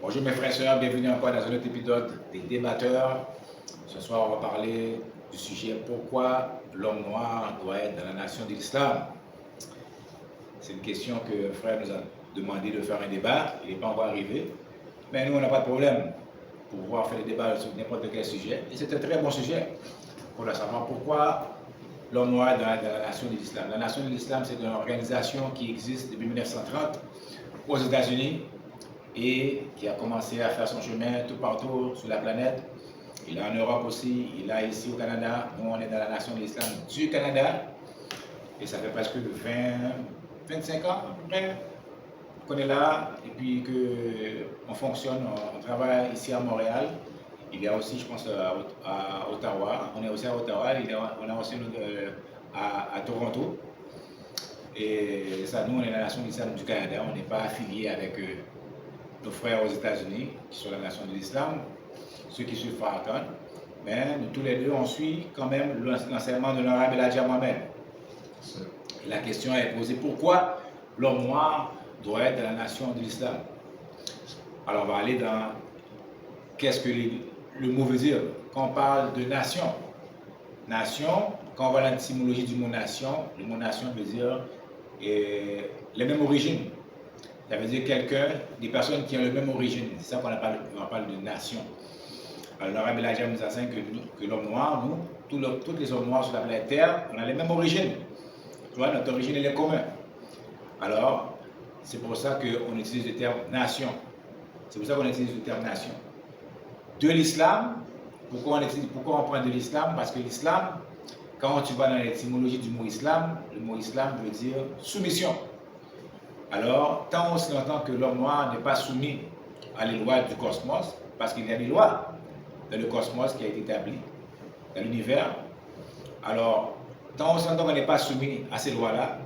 Bonjour mes frères et sœurs, bienvenue encore dans un autre épisode des débatteurs. Ce soir, on va parler du sujet pourquoi l'homme noir doit être dans la nation de l'islam. C'est une question que le frère nous a demandé de faire un débat, il n'est pas encore arrivé. Mais nous, on n'a pas de problème pour pouvoir faire des débats sur n'importe quel sujet. Et c'est un très bon sujet pour savoir pourquoi l'homme noir est dans la nation de l'islam. La nation de l'islam, c'est une organisation qui existe depuis 1930 aux États-Unis et qui a commencé à faire son chemin tout partout sur la planète. Il est en Europe aussi, il est ici au Canada. Nous, on est dans la nation de l'islam du Canada. Et ça fait presque 25 ans à peu près qu'on est là et puis qu'on fonctionne, on travaille ici à Montréal. Il y a aussi, je pense, à Ottawa. On est aussi à Ottawa, on est aussi à Toronto. Et ça, nous, on est la nation de l'islam du Canada. On n'est pas affilié avec nos frères aux États-Unis, qui sont la nation de l'islam, ceux qui suivent Farrakhan. Mais nous tous les deux, on suit quand même l'enseignement de l'honorable Elijah Muhammad. La question est posée, pourquoi l'homme noir doit être dans la nation de l'islam? Alors on va aller dans qu'est-ce que le mot veut dire. Quand on parle de nation, quand on voit l'étymologie du mot nation, le mot nation veut dire les mêmes origines. Ça veut dire des personnes qui ont la même origine. C'est ça qu'on parle de nation. Alors l'honorable Elijah nous enseigne que l'homme noir, nous, tous les hommes noirs sur la planète Terre, on a les mêmes origines. Tu vois, notre origine, elle est commune. Alors, c'est pour ça qu'on utilise le terme nation. C'est pour ça qu'on utilise le terme nation. De l'islam, pourquoi on prend de l'islam? Parce que l'islam, quand tu vas dans l'étymologie du mot islam, le mot islam veut dire soumission. Alors, tant aussi longtemps que l'homme noir n'est pas soumis à les lois du cosmos, parce qu'il y a des lois dans le cosmos qui a été établi, dans l'univers, alors, tant aussi longtemps qu'on n'est pas soumis à ces lois-là,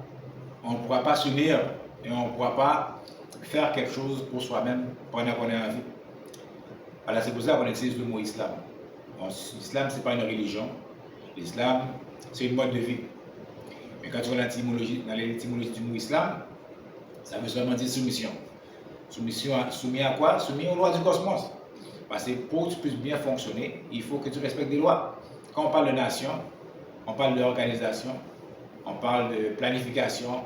on ne pourra pas s'unir et on ne pourra pas faire quelque chose pour soi-même pendant qu'on est en vie. Alors, c'est pour ça qu'on utilise le mot islam. L'islam, ce n'est pas une religion. L'islam, c'est une mode de vie. Mais quand tu vois dans l'étymologie du mot islam, ça veut seulement dire soumission. Soumis à quoi? Soumis aux lois du cosmos. Parce que pour que tu puisses bien fonctionner, il faut que tu respectes des lois. Quand on parle de nation, on parle d'organisation, on parle de planification,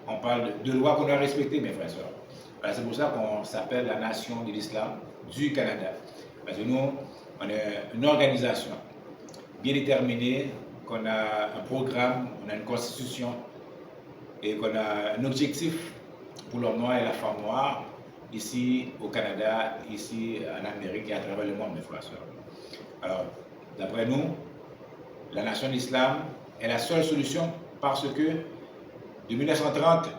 on parle de lois qu'on doit respecter, mes frères et sœurs. C'est pour ça qu'on s'appelle la nation de l'islam du Canada. Parce que nous, on est une organisation bien déterminée, qu'on a un programme, on a une constitution et qu'on a un objectif pour l'homme noir et la femme noire, ici au Canada, ici en Amérique et à travers le monde, mes frères et sœurs. Alors, d'après nous, la nation de l'islam est la seule solution parce que de 1930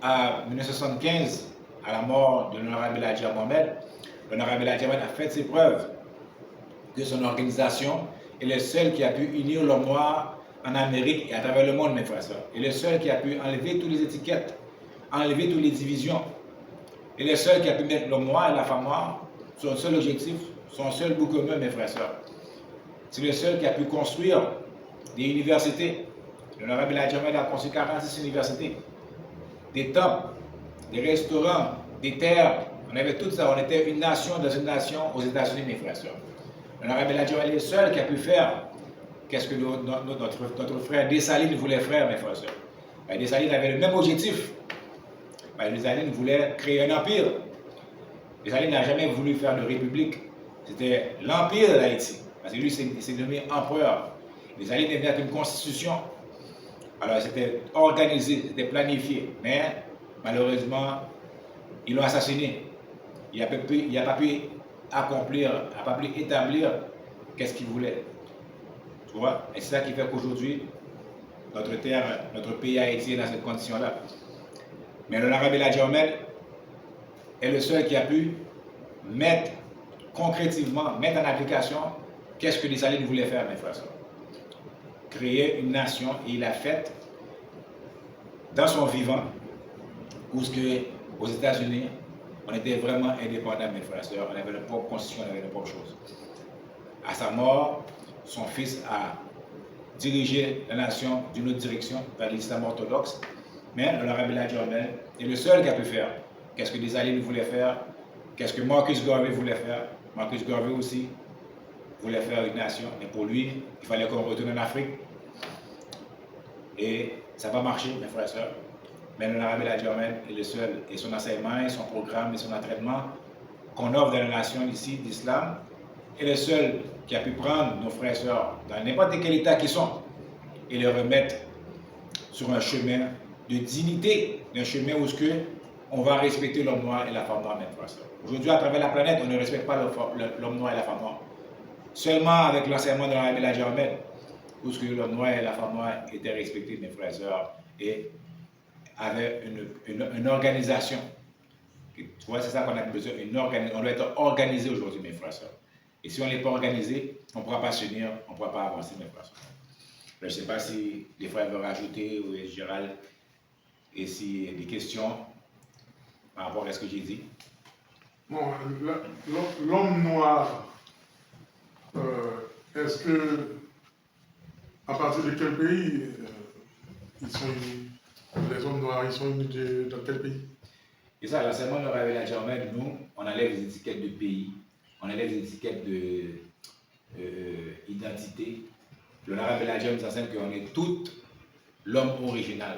à 1975, à la mort de l'honorable Elijah Muhammad, l'honorable Elijah Muhammad a fait ses preuves que son organisation est le seul qui a pu unir l'homme noir en Amérique et à travers le monde, mes frères et sœurs. Et le seul qui a pu enlever toutes les étiquettes, enlever toutes les divisions. Et le seul qui a pu mettre l'homme noir et la femme noire, son seul objectif, son seul bout commun, mes frères et sœurs. C'est le seul qui a pu construire des universités. L'honorable Elijah Muhammad a construit 46 universités, des temples, des restaurants, des terres. On avait tout ça. On était une nation dans une nation aux États-Unis, mes frères et sœurs. L'honorable Elijah Muhammad est le seul qui a pu faire qu'est-ce que notre frère Dessalines voulait faire, mes frères et sœurs. Dessalines avait le même objectif. Dessalines voulait créer un empire. Dessalines n'a jamais voulu faire de république. C'était l'empire d'Haïti. Parce que lui, il s'est nommé empereur. Dessalines est venu avec une constitution. Alors, c'était organisé, c'était planifié. Mais, malheureusement, ils l'ont assassiné. Il n'a pas pu accomplir, n'a pas pu établir qu'est-ce qu'il voulait. Tu vois? Et c'est ça qui fait qu'aujourd'hui, notre terre, notre pays Haïti est dans cette condition-là. Mais l'honorable Elijah Muhammad est le seul qui a pu mettre concrètement, mettre en application qu'est-ce que Dessalines voulait faire, mes frères et sœurs. Créer une nation, et il a fait dans son vivant, où aux États-Unis, on était vraiment indépendants, mes frères et sœurs, on avait notre propre constitution, on avait nos propres choses. À sa mort, son fils a dirigé la nation d'une autre direction, vers l'islam orthodoxe, mais l'honorable Elijah Muhammad est le seul qui a pu faire qu'est-ce que Dessalines voulait faire qu'est-ce que Marcus Garvey voulait faire? Marcus Garvey aussi voulait faire une nation, mais pour lui, il fallait qu'on retourne en Afrique. Et ça n'a pas marché, mes frères et sœurs. Mais l'Arabie Germaine est le seul, et son enseignement, et son programme, et son entraînement qu'on offre dans la nation ici d'islam, est le seul qui a pu prendre nos frères et sœurs dans n'importe quel état qu'ils sont et les remettre sur un chemin de dignité, un chemin où on va respecter l'homme noir et la femme noire, mes frères et sœurs. Aujourd'hui, à travers la planète, on ne respecte pas l'homme noir et la femme noire. Seulement avec l'enseignement de l'Arabie Germaine, où l'homme noir et la femme noire étaient respectés, mes frères et sœurs, et avaient une organisation. Tu vois, c'est ça qu'on a besoin, on doit être organisé aujourd'hui, mes frères et sœurs. Et si on n'est pas organisé, on ne pourra pas s'unir, on ne pourra pas avancer, mes frères et sœurs. Je ne sais pas si les frères veulent rajouter, ou Gérald, et s'il y a des questions par rapport à ce que j'ai dit. Bon, l'homme noir, est-ce que, à partir de quel pays ils sont unis? Les hommes noirs, ils sont unis dans quel pays? Et ça, l'enseignement de l'Arabie Germaine, nous, on enlève les étiquettes de pays, on enlève les étiquettes d'identité. L'Arabie Germaine nous enseigne qu'on est tout l'homme original.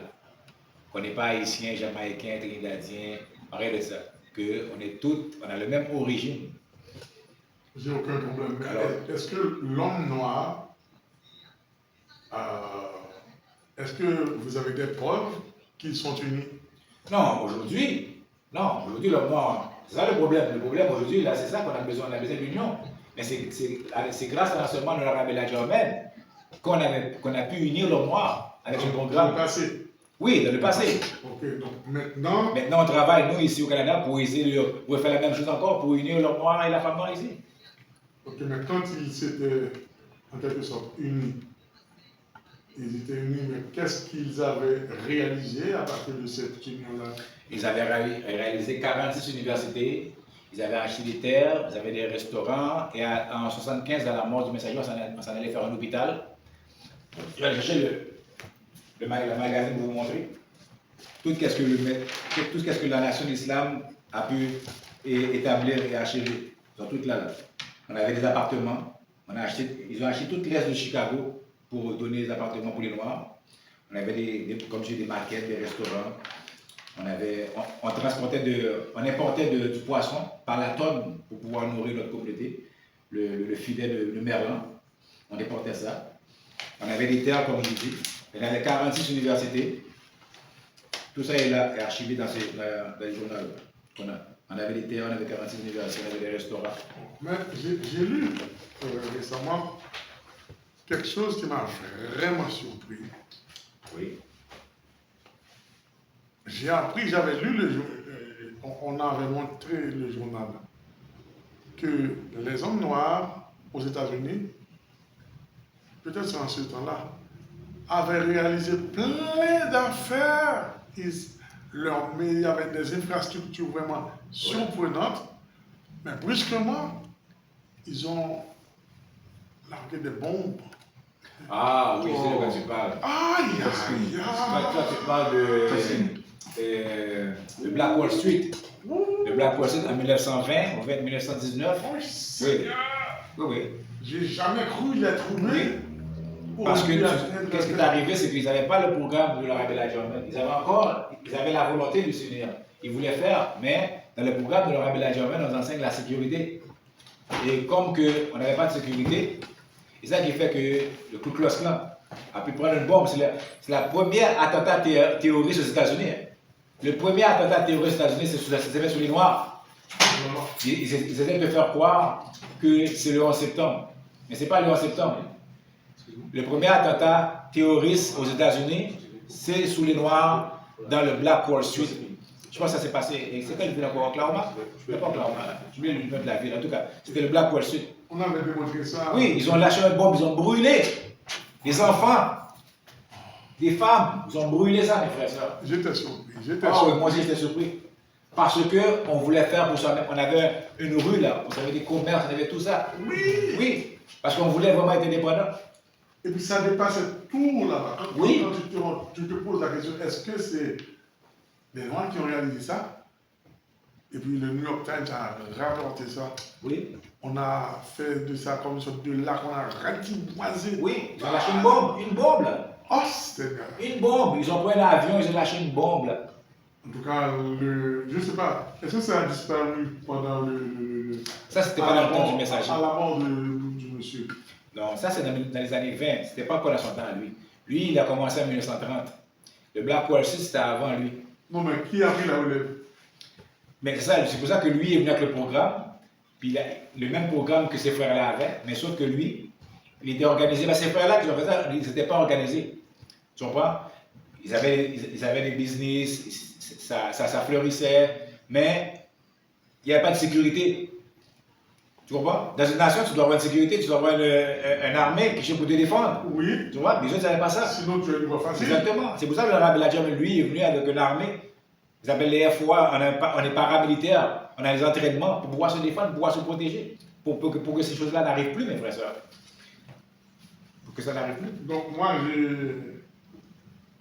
Qu'on n'est pas haïtien, jamaïcain, trinidadien, rien de ça. Qu'on est tous, on a la même origine. J'ai aucun problème. Mais est-ce que l'homme noir, est-ce que vous avez des preuves qu'ils sont unis? Non, aujourd'hui, l'homme noir, c'est ça le problème. Le problème aujourd'hui, là, c'est ça qu'on a besoin d'union. Mais c'est grâce à l'enseignement de l'Arabie Germaine qu'on a pu unir l'homme noir avec ce programme. Dans le passé? Oui, dans le passé. Ok, donc maintenant... Maintenant, on travaille, nous, ici au Canada, pour essayer de faire la même chose encore, pour unir l'homme noir et la femme noire ici. Ok, mais quand ils s'étaient, en quelque sorte, unis, ils étaient unis, mais qu'est-ce qu'ils avaient réalisé à partir de cette union-là? Ils avaient réalisé 46 universités, ils avaient acheté des terres, ils avaient des restaurants, et en 1975, à la mort du messager, on s'en allait faire un hôpital. Je vais aller chercher le magazine pour vous montrer tout ce que la nation d'islam a pu établir et acheter dans toute la... On avait des appartements, ils ont acheté toute l'est de Chicago pour donner des appartements pour les Noirs. On avait comme je dis, des maquettes, des restaurants. On importait du poisson par la tonne pour pouvoir nourrir notre communauté, le filet de merlan. On importait ça. On avait des terres, comme je dis. On avait 46 universités. Tout ça est là, est archivé dans les journaux qu'on a. On avait des terres, on avait 46 universités, on avait des restaurants. Mais j'ai lu récemment quelque chose qui m'a vraiment surpris. Oui. J'ai appris, j'avais lu on avait montré le journal, que les hommes noirs aux États-Unis, peut-être en ce temps-là, avaient réalisé plein d'affaires. Mais il y avait des infrastructures vraiment surprenantes. Mais brusquement, ils ont largué des bombes. Ah oui, c'est de quoi tu parles. Aïe, aïe, aïe. Toi, tu parles de Black Wall Street. Le Black Wall Street en 1920, en fait 1919. Oh, Oui, oui. J'ai jamais cru les trouver. Parce que qu'est-ce qui est arrivé, c'est qu'ils n'avaient pas le programme de l'Arabie Germaine. Ils avaient la volonté de s'unir. Ils voulaient faire, mais dans le programme de l'Arabie Germaine, on nous enseigne la sécurité. Et comme on n'avait pas de sécurité, c'est ça qui fait que le Ku Klux Klan a pu prendre une bombe. C'est la première attentat terroriste aux États-Unis. Le premier attentat terroriste aux États-Unis, c'est fait sur les Noirs. Ils essaient de faire croire que c'est le 11 septembre. Mais ce n'est pas le 11 septembre. Le premier attentat terroriste aux États-Unis, c'est sous les Noirs dans le Black Wall Street. Je pense que ça s'est passé. Et c'est quelle ville encore? Oklahoma? Je ne sais pas Oklahoma. J'ai oublié le nom de la ville. En tout cas, c'était le Black Wall Street. On avait démontré ça. Oui, ils ont lâché une bombe, ils ont brûlé des enfants, des femmes. Ils ont brûlé ça, mes frères et sœurs. J'étais surpris. Oui, moi aussi j'étais surpris. Parce qu'on voulait faire pour soi-même. On avait une rue là, on avait des commerces, on avait tout ça. Oui, parce qu'on voulait vraiment être indépendant. Et puis ça dépassait tout là-bas. Oui. Quand tu te poses la question, est-ce que c'est les Noirs qui ont réalisé ça? Et puis le New York Times a rapporté ça. Oui. On a fait de ça comme une sorte de lac, on a ratiboisé. Oui, ils ont lâché une bombe. Une bombe, là. Oh, Seigneur. Une bombe. Ils ont pris un avion, ils ont lâché une bombe, là. En tout cas, je ne sais pas, est-ce que ça a disparu pendant Ça, c'était pas dans le temps du messager. à la mort du monsieur? Non, ça, c'est dans les années 20. C'était pas encore dans son temps, lui. Lui, il a commencé en 1930. Le Black Wall Street, c'était avant lui. Non, mais qui a pris la relève? Mais c'est pour ça que lui est venu avec le programme. Puis il a le même programme que ses frères-là avaient, mais sauf que lui, il était organisé. Mais ces frères-là qui ont fait ça, ils n'étaient pas organisés. Tu comprends? Ils avaient des business, ça fleurissait, mais il n'y avait pas de sécurité. Tu comprends? Dans une nation, tu dois avoir une sécurité, tu dois avoir une armée qui est pour te défendre. Oui. Tu vois? Les autres n'avaient pas ça. Sinon, tu as une voie facile. Exactement. C'est pour ça que le Rabbi Ladjam, lui, est venu avec une armée. Ils appellent les FOA, on est paramilitaires, on a les entraînements pour pouvoir se défendre, pour pouvoir se protéger, pour que ces choses-là n'arrivent plus, mes frères et sœurs. Pour que ça n'arrive plus. Donc, moi,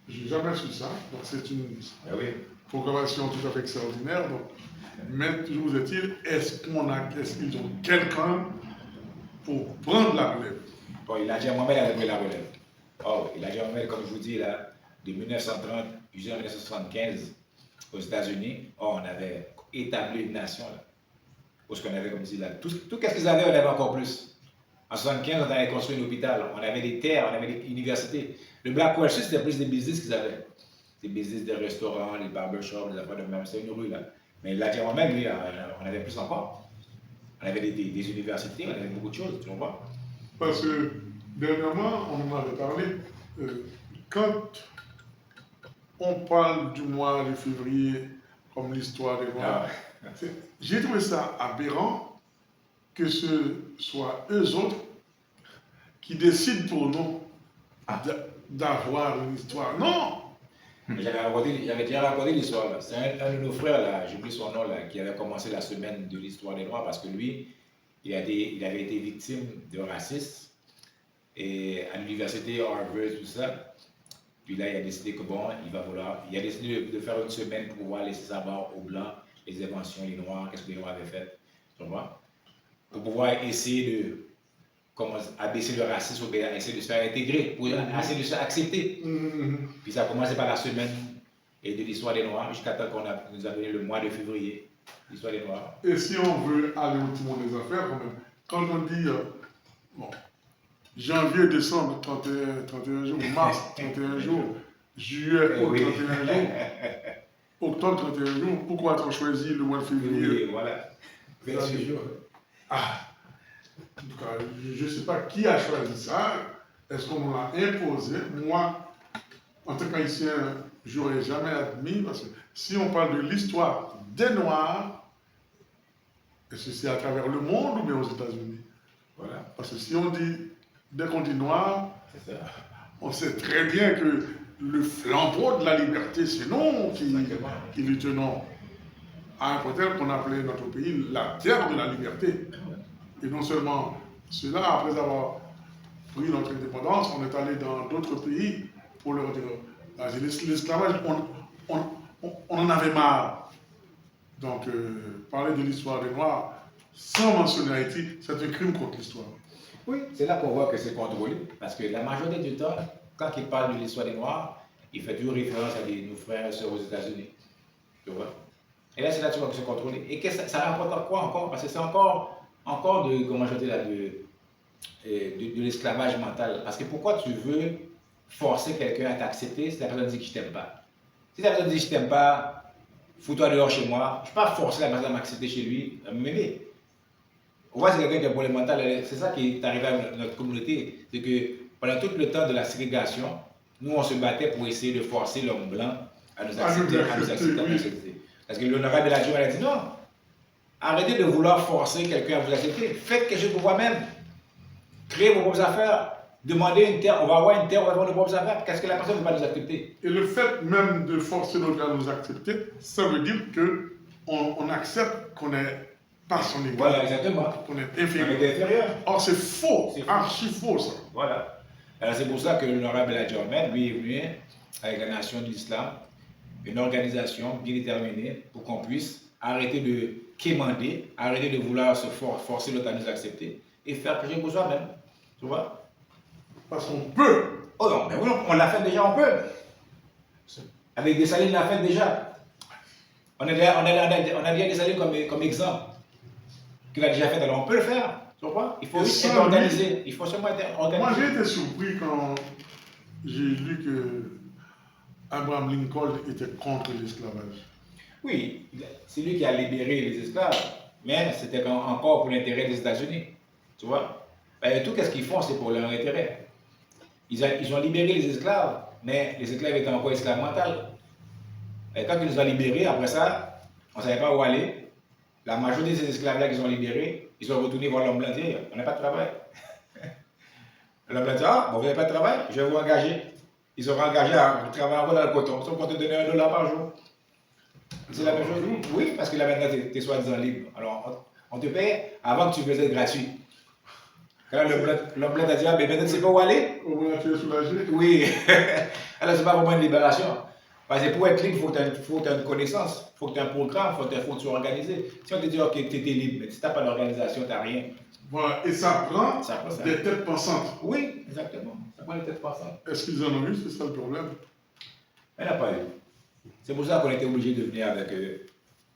j'ai jamais su ça. Donc, c'est une programmation tout à fait extraordinaire. Donc, mais toujours est-il, est-ce qu'ils ont quelqu'un pour prendre la relève? Bon, il a dit à Mohamed avait pris la relève. Oh, il a dit à Mohamed, comme je vous dis, là, de 1930 jusqu'à 1975, aux États-Unis, on avait établi une nation, là. Parce qu'on avait, comme dit là, tout ce qu'ils avaient, on avait encore plus. En 1975, on avait construit un hôpital, on avait des terres, on avait des universités. Le Black Wall Street, c'était plus des business qu'ils avaient. Des business de restaurants, des barbershops, des affaires de même. C'était une rue, là. Mais là, Mohamed, lui, on avait plus encore. On avait des universités, on avait beaucoup de choses, tu vois. Parce que, dernièrement, on en avait parlé, quand on parle du mois de février comme l'histoire des Noirs, j'ai trouvé ça aberrant que ce soit eux autres qui décident pour nous d'avoir une histoire. Non! J'avais déjà raconté l'histoire là. C'est un de nos frères là, j'ai oublié son nom là, qui avait commencé la semaine de l'histoire des Noirs parce que lui, il avait été victime de racisme et à l'université Harvard, tout ça. Puis là, il a décidé que bon, il a décidé de faire une semaine pour pouvoir laisser savoir aux Blancs les inventions des Noirs, qu'est-ce que les Noirs avaient fait, tu vois, pour pouvoir essayer de abaisser le racisme, ou bien essayer de se faire intégrer, pour essayer de se faire accepter. Puis ça a commencé par la semaine et de l'histoire des Noirs, jusqu'à temps qu'on nous a donné le mois de février, l'histoire des Noirs. Et si on veut aller au timon des affaires, quand même, quand on dit, bon, janvier, décembre, 31 jours, mars, 31 jours, juillet, août, 31 jours, octobre, 31 jours, pourquoi as-tu choisi le mois de février? Oui, voilà. 26 jours. Ah, en tout cas, je ne sais pas qui a choisi ça. Est-ce qu'on l'a imposé? Moi, en tant qu'haïtien, je n'aurais jamais admis, parce que si on parle de l'histoire des Noirs, est-ce que c'est à travers le monde ou bien aux États-Unis? Voilà. Parce que si on dit, dès qu'on dit noir, on sait très bien que le flambeau de la liberté, c'est nous qui lui tenons à un point tel qu'on appelait notre pays la terre de la liberté. Et non seulement cela, après avoir pris notre indépendance, on est allé dans d'autres pays pour leur dire, l'esclavage, on en avait marre. Donc, parler de l'histoire des Noirs sans mentionner Haïti, c'est un crime contre l'histoire. Oui, c'est là qu'on voit que c'est contrôlé, parce que la majorité du temps, quand il parle de l'histoire des Noirs, il fait toujours référence à nos frères et sœurs aux États-Unis. Tu vois? Et là, c'est là que tu vois que c'est contrôlé. Et que ça rapporte à quoi encore? Parce que c'est encore de, comment je dis là, de l'esclavage mental. Parce que pourquoi tu veux forcer quelqu'un à t'accepter si la personne dit que je t'aime pas? Si la personne dit que je t'aime pas, fous-toi dehors chez moi, je ne peux pas forcer la personne à m'accepter chez lui, à m'aimer. On voit que c'est quelqu'un qui a un problème mental. C'est ça qui est arrivé à notre communauté. C'est que pendant tout le temps de la ségrégation, nous on se battait pour essayer de forcer l'homme blanc à nous accepter, à nous accepter. Parce que l'honorable Ladjam a dit non, arrêtez de vouloir forcer quelqu'un à vous accepter. Faites quelque chose pour vous-même. Créez vos propres affaires. Demandez une terre, on va avoir une terre, on va avoir nos propres affaires. Qu'est-ce que la personne ne veut pas nous accepter? Et le fait même de forcer l'autre à nous accepter, ça veut dire qu'on accepte qu'on est pas son égal. Voilà, exactement. Qu'on est inférieur. On est inférieur. Or, c'est faux, c'est archi faux ça. Voilà. Alors c'est pour ça que l'honorable Ladjam, lui, est venu avec la nation de l'islam, une organisation bien déterminée pour qu'on puisse arrêter de quémander, arrêter de vouloir se forcer l'autre à nous accepter et faire quelque chose pour soi-même. Tu vois? Parce qu'on peut. Oh non, mais oui, on l'a fait déjà, on peut. Avec Dessalines, on l'a fait déjà. On a déjà Dessalines comme exemple. Qu'il a déjà fait, alors on peut le faire. Tu vois? Il faut être organisé. Il faut seulement être organisé. Moi, j'ai été surpris quand j'ai lu que Abraham Lincoln était contre l'esclavage. Oui, c'est lui qui a libéré les esclaves, mais c'était encore pour l'intérêt des États-Unis. Tu vois? Ben, tout ce qu'ils font, c'est pour leur intérêt. Ils ont libéré les esclaves, mais les esclaves étaient encore esclaves mentaux. Et quand ils nous ont libérés, après ça, on ne savait pas où aller. La majorité de ces esclaves-là qu'ils ont libérés, ils sont retournés voir l'homme blanc et dit, on n'a pas de travail. L'homme blanc dit, ah, bon, vous n'avez pas de travail, je vais vous engager. Ils sont engagés à travailler encore dans le coton. Ils sont contents de donner $1 par jour. C'est la même chose? Oui, parce que là maintenant, tu es soi-disant libre. Alors, on te paye avant que tu faisais gratuit. Quand l'homme blanc t'a dit, ah, mais maintenant tu sais pas où aller? Au moins, tu es soulagé? Oui. Alors, c'est pas vraiment une libération. Parce que pour être libre, il faut que tu aies une connaissance, il faut que tu aies un programme, il faut que tu sois organisé. Si on te dit, ok, tu étais libre, mais si tu n'as pas d'organisation, tu n'as rien. Voilà, et ça prend ça. Des têtes pensantes. Oui, exactement. Ça prend des têtes pensantes. Est-ce qu'ils en ont eu? C'est ça le problème. Il n'y en a pas eu. C'est pour ça qu'on était obligé de venir avec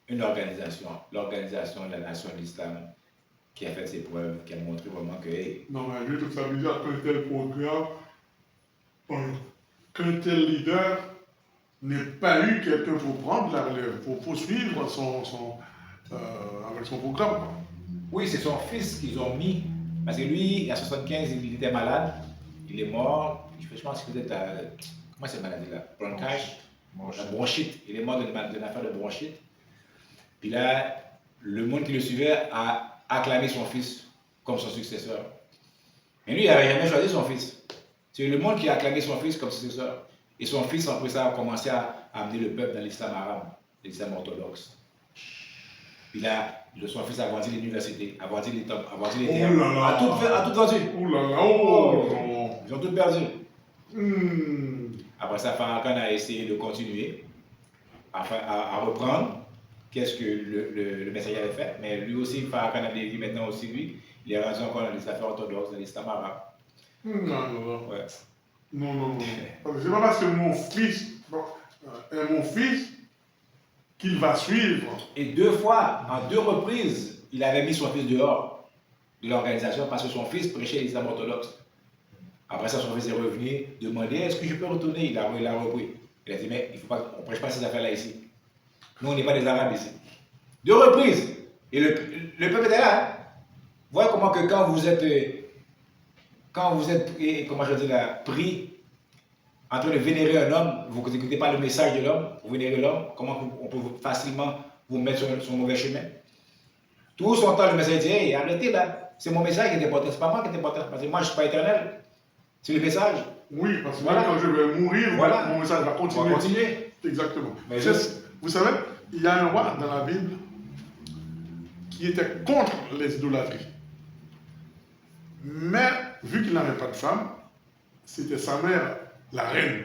une organisation, l'organisation de la nation de l'islam, qui a fait ses preuves, qui a montré vraiment que... Hey, non, mais lui, tout ça veut dire qu'un tel programme, qu'un tel leader n'ait pas eu quelqu'un pour prendre la relève, pour poursuivre avec son programme. Quoi. Oui, c'est son fils qu'ils ont mis, parce que lui, à 75, il était malade, il est mort, je pense que peut-être comment c'est cette maladie-là? Bronchite. La bronchite. Il est mort d'une affaire de bronchite. Puis là, le monde qui le suivait a acclamé son fils comme son successeur. Mais lui, il n'avait jamais choisi son fils. C'est le monde qui a acclamé son fils comme successeur. Et son fils, après ça, a commencé à amener le peuple dans l'islam arabe, l'islam orthodoxe. Puis là, son fils a vendu l'université, a vendu les tops, a vendu les terres, a tout vendu. Ils ont tout perdu. Après ça, Farrakhan a essayé de continuer à reprendre qu'est-ce que le messager avait fait. Mais lui aussi, Farrakhan a dit maintenant aussi, lui, il est rendu encore dans les affaires orthodoxes, dans l'islam arabe. Non. Ouais. Non. C'est pas parce que mon fils est mon fils qu'il va suivre. Et 2 fois, en 2 reprises, il avait mis son fils dehors de l'organisation parce que son fils prêchait l'islam orthodoxe. Après ça, son fils est revenu demander est-ce que je peux retourner? Il a repris. Il a dit mais il faut pas, on ne prêche pas ces affaires-là ici. Nous, on n'est pas des Arabes ici. 2 reprises. Et le peuple était là. Hein? Voyez comment que quand vous êtes comment je dis là, pris en train de vénérer un homme, vous n'écoutez pas le message de l'homme, vous vénérez l'homme, comment on peut facilement vous mettre sur son mauvais chemin. Tout son temps, le message dit hey, arrêtez là, c'est mon message qui est important, c'est pas moi qui est important, parce que moi je ne suis pas éternel. C'est le message. Oui, parce que quand je vais mourir, mon message va continuer. On va continuer. Exactement. Vous savez, il y a un roi dans la Bible qui était contre les idolâtries. Mais, vu qu'il n'avait pas de femme, c'était sa mère, la reine.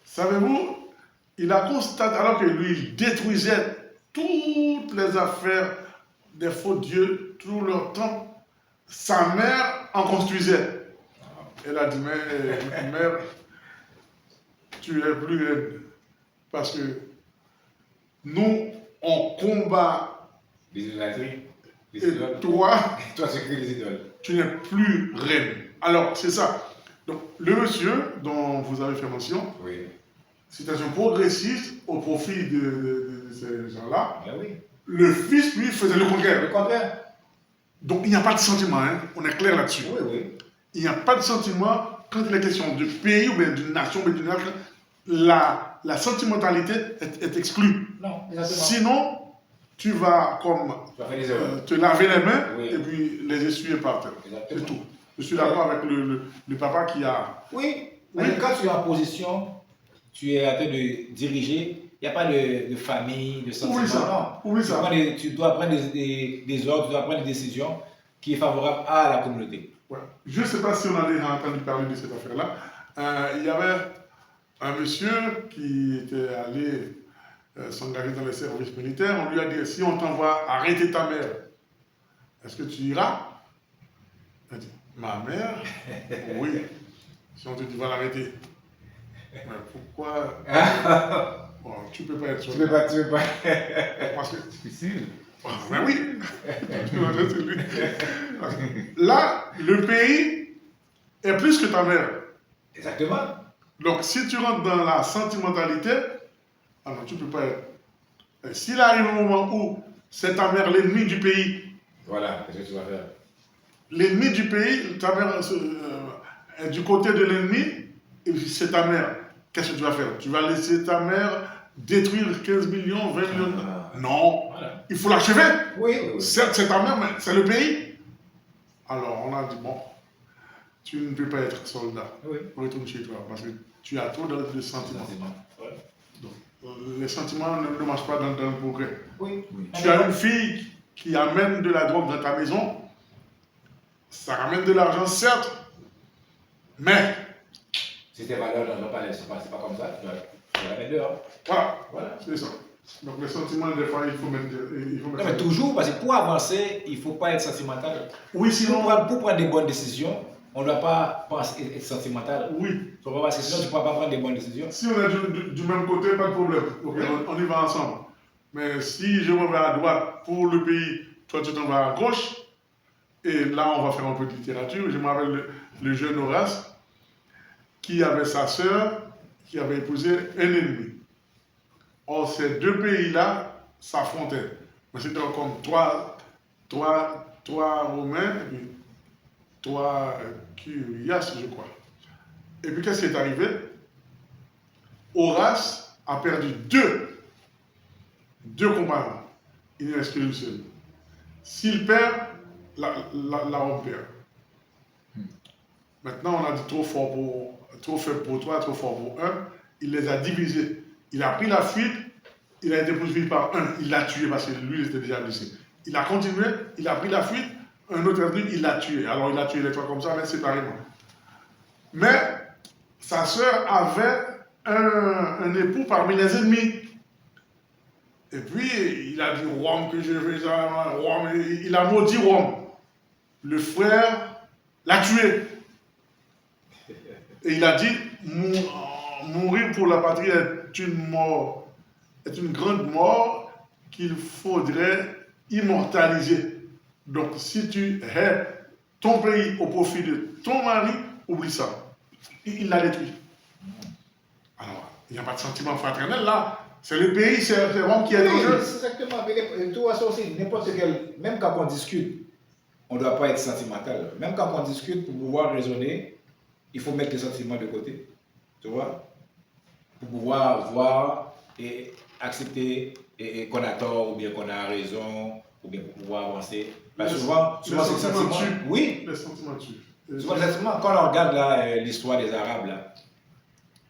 Savez-vous, il a constaté, alors que lui, il détruisait toutes les affaires des faux dieux, tout leur temps, sa mère en construisait. Elle a dit, mais mère, tu es plus reine. Parce que nous, on combat. Les idolâtries. Et toi, c'est que les idoles. Tu n'es plus reine. Alors, c'est ça. Donc, le monsieur dont vous avez fait mention, oui. C'est un progressiste au profit de ces gens-là. Oui. Le fils, lui, faisait le contraire. Le contraire. Donc, il n'y a pas de sentiment, hein. On est clair là-dessus. Oui. Il n'y a pas de sentiment quand il est question de pays ou bien d'une nation, ou d'une nation. La sentimentalité est exclue. Non, exactement. Sinon, tu vas te laver les mains et puis les essuyer par terre. C'est tout. Je suis d'accord avec le papa qui a... Oui. Quand tu es en position, tu es en train de diriger, il n'y a pas de famille, de sentiments. Oui, ça. Tu dois prendre des ordres, tu dois prendre des décisions qui sont favorables à la communauté. Ouais. Je ne sais pas si on a déjà entendu parler de cette affaire-là. Il y avait un monsieur qui était allé s'engager dans les services militaires. On lui a dit, si on t'envoie arrêter ta mère, est-ce que tu iras? Il a dit, ma mère? Oui. Si on te dit, va l'arrêter. Mais pourquoi? Bon, tu ne peux pas être soldat. Tu peux pas. Parce que... Difficile. Mais oui. Là, le pays est plus que ta mère. Exactement. Donc, si tu rentres dans la sentimentalité, alors tu ne peux pas être. S'il arrive un moment où c'est ta mère l'ennemi du pays, Voilà, qu'est-ce que tu vas faire? l'ennemi du pays, ta mère est du côté de l'ennemi, et c'est ta mère. Qu'est-ce que tu vas faire? Tu vas laisser ta mère détruire 15 millions, 20 millions? Non, Voilà. il faut l'achever. Oui. Certes, c'est ta mère, mais c'est le pays. Alors, on a dit, bon, tu ne peux pas être soldat. Oui. Retourne chez toi, parce que tu as trop de sentiments. Ouais. Donc, les sentiments ne marchent pas dans le progrès. Oui. Tu as une fille qui amène de la drogue dans ta maison, ça ramène de l'argent, certes, mais Si tes valeurs n'ont pas, c'est pas comme ça, tu dois la mettre dehors. voilà. C'est ça. Donc les sentiments, des fois, il faut mettre. Non, mais toujours, parce que pour avancer, il ne faut pas être sentimental. Oui, sinon. Pour prendre des bonnes décisions, on ne doit pas être sentimental. Oui. Parce que sinon, tu ne pourras pas prendre des bonnes décisions. Si on est du même côté, pas de problème. Ok, on y va ensemble. Mais si je m'en vais à droite pour le pays, toi tu t'en vas à gauche, et là on va faire un peu de littérature. Je me rappelle le jeune Horace qui avait sa sœur qui avait épousé un ennemi. Or, ces deux pays-là s'affrontaient. Mais c'était comme trois Romains et puis trois Curias, je crois. Et puis qu'est-ce qui est arrivé? Horace a perdu deux combats. Il ne reste qu'une seule. S'il perd, la Rome perd. Maintenant, on a dit trop faible pour toi, trop fort pour un. Il les a divisés. Il a pris la fuite, il a été poursuivi par un, il l'a tué parce que lui, il était déjà blessé. Il a continué, il a pris la fuite, un autre est venu, il l'a tué. Alors, il a tué les trois comme ça, mais séparément. Mais sa sœur avait un époux parmi les ennemis. Et puis, il a dit Rome, que je vais ça, Rome, il a maudit Rome. Le frère l'a tué. Et il a dit mourir pour la patrie est une mort, est une grande mort qu'il faudrait immortaliser. Donc, si tu hais ton pays au profit de ton mari, oublie ça. Il l'a détruit. Alors, il n'y a pas de sentiment fraternel là. C'est le pays, c'est Rome qui est en jeu. Exactement. Tu vois ça aussi, n'importe quel, même quand on discute, on ne doit pas être sentimental. Même quand on discute, pour pouvoir raisonner, il faut mettre les sentiments de côté. Tu vois? Pour pouvoir voir et accepter qu'on a tort ou bien qu'on a raison, ou bien pour pouvoir avancer. Parce que souvent c'est le sentiment. Oui. Les sentiments tuent. Souvent, exactement, quand on regarde l'histoire des Arabes, là,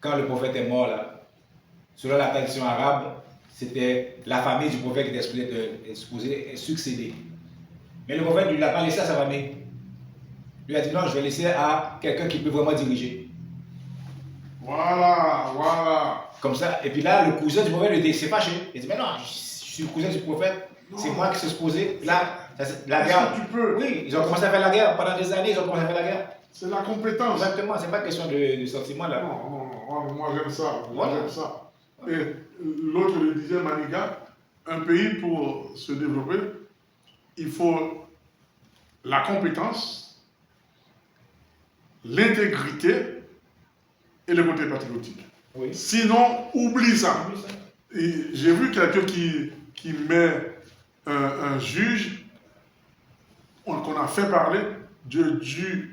quand le prophète est mort, là, selon la tradition arabe, c'était la famille du prophète qui était supposée succéder. Mais le prophète ne l'a pas laissé à sa famille. Il a dit non, je vais laisser à quelqu'un qui peut vraiment diriger. Voilà. Comme ça, et puis là, le cousin du prophète s'est fâché. Il dit mais non, je suis le cousin du prophète, c'est moi qui suis supposé. Là, la guerre. Tu peux. Oui, ils ont commencé à faire la guerre. Pendant des années, ils ont commencé à faire la guerre. C'est la compétence. Exactement, c'est pas question de sentiment là. Non, moi j'aime ça. Voilà. J'aime ça. Et l'autre le disait, Maniga, un pays pour se développer, il faut la compétence, l'intégrité et le côté patriotique. Oui. Sinon, oublie ça. J'ai vu quelqu'un qui met un juge qu'on a fait parler, je jure,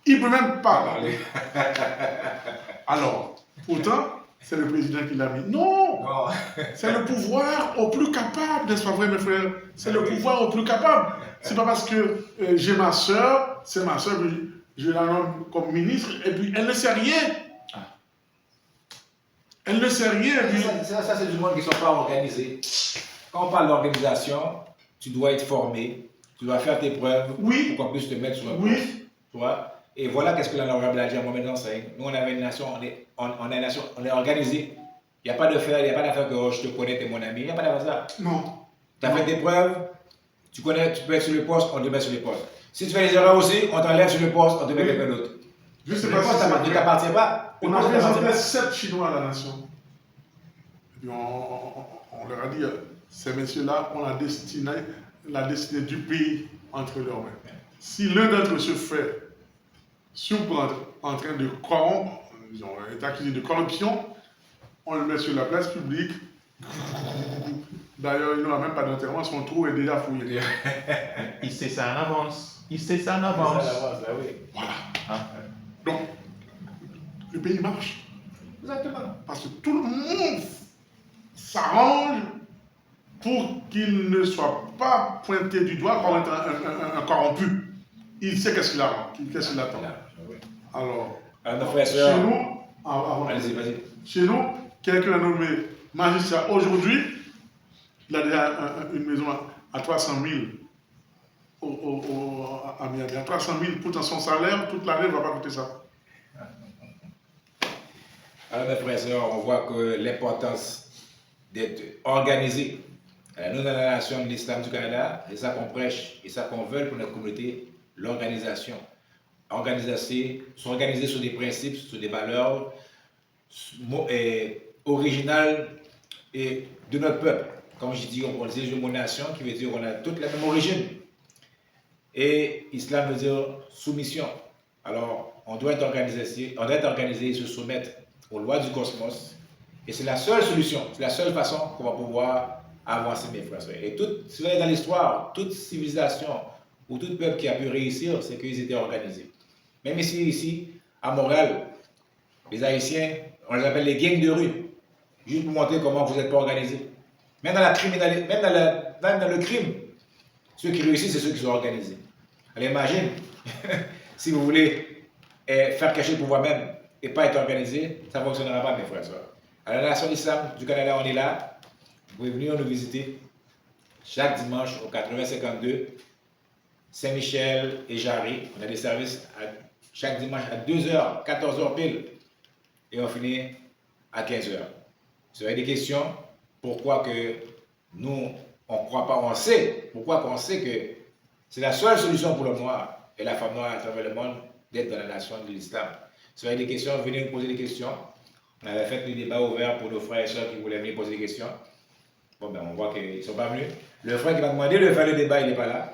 il ne peut même pas parler. Alors, pourtant, c'est le président qui l'a mis. Non, c'est le pouvoir au plus capable, n'est-ce pas vrai, mes frères? C'est le pouvoir au plus capable. C'est pas parce que j'ai ma soeur, c'est ma soeur, je la nomme comme ministre, et puis elle ne sait rien. Elle ne sait rien. Puis... Ça c'est du monde qui ne sont pas organisés. Quand on parle d'organisation, tu dois être formé, tu dois faire tes preuves oui. pour qu'on puisse te mettre sur un poste. Oui. Tu vois? Et voilà qu'est-ce que l'honorable a dit à Mohamed enseigne. Nous, on avait une nation, on est une nation, on est organisé. Il n'y a pas d'affaire que oh, je te connais, tu es mon ami. Il n'y a pas d'affaire ça. Non. Tu as fait des preuves, tu peux être sur le poste, on te met sur le poste. Si tu fais des erreurs aussi, on t'enlève sur le poste, on te met quelqu'un d'autre. Je ne sais Le pas si poste ne t'appartient pas. On a présenté 7 Chinois à la nation. Et puis on leur a dit, ces messieurs-là ont la destinée du pays entre leurs mains. Si l'un d'entre eux se fait surprendre en train de corrompre, est accusé de corruption, on le met sur la place publique. D'ailleurs, il n'aura même pas d'enterrement, son trou est déjà fouillé. Il sait ça en avance. Il sait ça en avance. Oui. Voilà. Hein? Donc, le pays marche. Exactement. Parce que tout le monde s'arrange pour qu'il ne soit pas pointé du doigt comme un corrompu. Il sait qu'est-ce qu'il attend. Alors, chez nous, allez-y, vas-y. Chez nous, quelqu'un nommé magistrat aujourd'hui, il a déjà une maison à 300 000 à Miami. À 300 000 pour son salaire, toute l'année ne va pas coûter ça. Alors, mes frères et sœurs, on voit que l'importance d'être organisé. Nous, dans la nation de l'Islam du Canada, c'est ça qu'on prêche et ça qu'on veut pour notre communauté, l'organisation. S'organiser sur des principes, sur des valeurs originales et de notre peuple. Comme je dis, on dit mon nation, qui veut dire qu'on a toute la même origine. Et islam veut dire soumission. Alors, on doit être organisé et se soumettre aux lois du cosmos. Et c'est la seule solution, c'est la seule façon qu'on va pouvoir avancer, mes frères. Et si vous allez dans l'histoire, toute civilisation ou tout peuple qui a pu réussir, c'est qu'ils étaient organisés. Même ici, à Montréal, les Haïtiens, on les appelle les gangs de rue, juste pour montrer comment vous n'êtes pas organisés. Même dans la criminalité, même dans le crime, ceux qui réussissent, c'est ceux qui sont organisés. Alors imagine, si vous voulez faire quelque chose pour vous-même et pas être organisé, ça ne fonctionnera pas, mes frères et sœurs. À la Nation d'Islam du Canada, on est là. Vous pouvez venir nous visiter chaque dimanche au 8052, Saint-Michel et Jarry. On a des services chaque dimanche à 2h, 14h pile. Et on finit à 15h. Si vous avez des questions, pourquoi que nous, on ne croit pas, on sait, pourquoi qu'on sait que c'est la seule solution pour le noir et la femme noire à travers le monde d'être dans la nation de l'islam. Si vous avez des questions, venez nous poser des questions. On avait fait des débats ouverts pour nos frères et sœurs qui voulaient venir poser des questions. Bon, ben, on voit qu'ils ne sont pas venus. Le frère qui m'a demandé de faire le débat, il n'est pas là.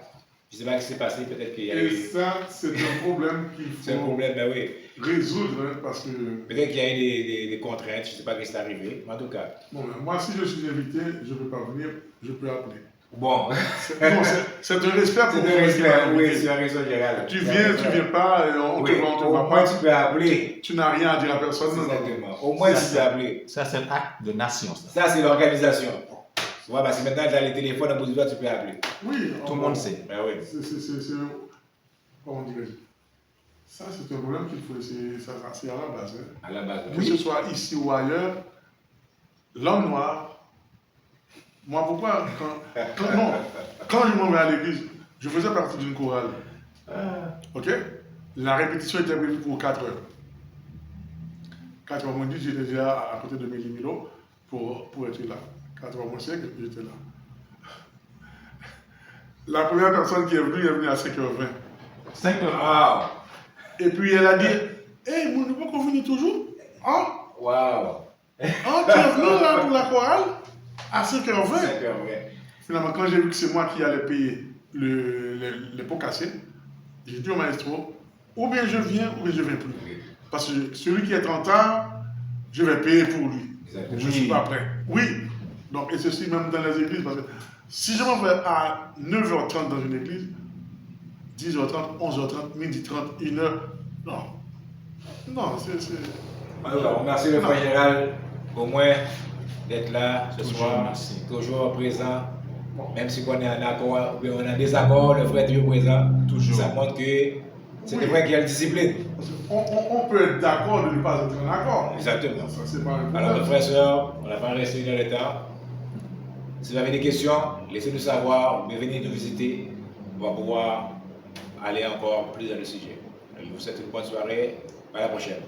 Je ne sais pas ce qui s'est passé, peut-être qu'il y a eu... Et ça, c'est un problème qu'il faut c'est un problème, ben oui. résoudre, hein, parce que... Peut-être qu'il y a eu des contraintes, je ne sais pas ce qui est arrivé, mais en tout cas... Bon, ben, moi, si je suis invité, je ne peux pas venir, je peux appeler. Bon. C'est un respect pour C'est un respect, oui, c'est un réseau général. Tu viens pas, on te voit, on te voit pas. Tu peux appeler. Tu n'as rien à dire à personne. Exactement. Au moins, tu peux appeler. Ça, c'est un acte de nation. Ça, c'est l'organisation. Tu vois, parce que maintenant, tu as les téléphones à bout de doigt, tu peux appeler. Oui. Tout le monde sait. Ben oui. Comment dirais-je? Ça, c'est un problème qu'il faut essayer. C'est à la base. Hein. À la base. Que ce soit ici ou ailleurs, l'homme noir. Moi, pourquoi quand je m'en vais à l'église, je faisais partie d'une chorale. Ok? La répétition était prévue pour 4 heures. 4 heures moins 10, j'étais déjà à côté de Mélimilo pour être là. 4 heures moins 5, j'étais là. La première personne qui est venue à 5h20. 5 heures. Wow. Et puis elle a dit, hey, vous ne pouvez pas venir toujours? Hein? Wow. Hein, tu es venu là pour la chorale? À 5h20. 5h20. Finalement, quand j'ai vu que c'est moi qui allais payer les pots cassés, j'ai dit au maestro, ou bien je viens, ou bien je ne viens plus. Parce que celui qui est en retard, je vais payer pour lui. Exactement. Je ne suis pas prêt. Oui. Donc, et ceci même dans les églises, parce que si je m'en vais à 9h30 dans une église, 10h30, 11h30, midi 30, 1h, non. Non, c'est... Alors, merci le frère Gérald, au moins d'être là ce Toujours soir, merci. toujours présent. Même si on est en accord ou bien on est en désaccord, le frère est toujours présent. Toujours. Ça montre que c'est le frère qui a la discipline. On peut être d'accord de ne pas être en accord. Exactement. Ça, c'est pas un problème. Alors, mes frères et sœurs, on n'a pas resté dans le temps. Si vous avez des questions, laissez-nous savoir, venez nous visiter. On va pouvoir aller encore plus dans le sujet. vous souhaite une bonne soirée. À la prochaine.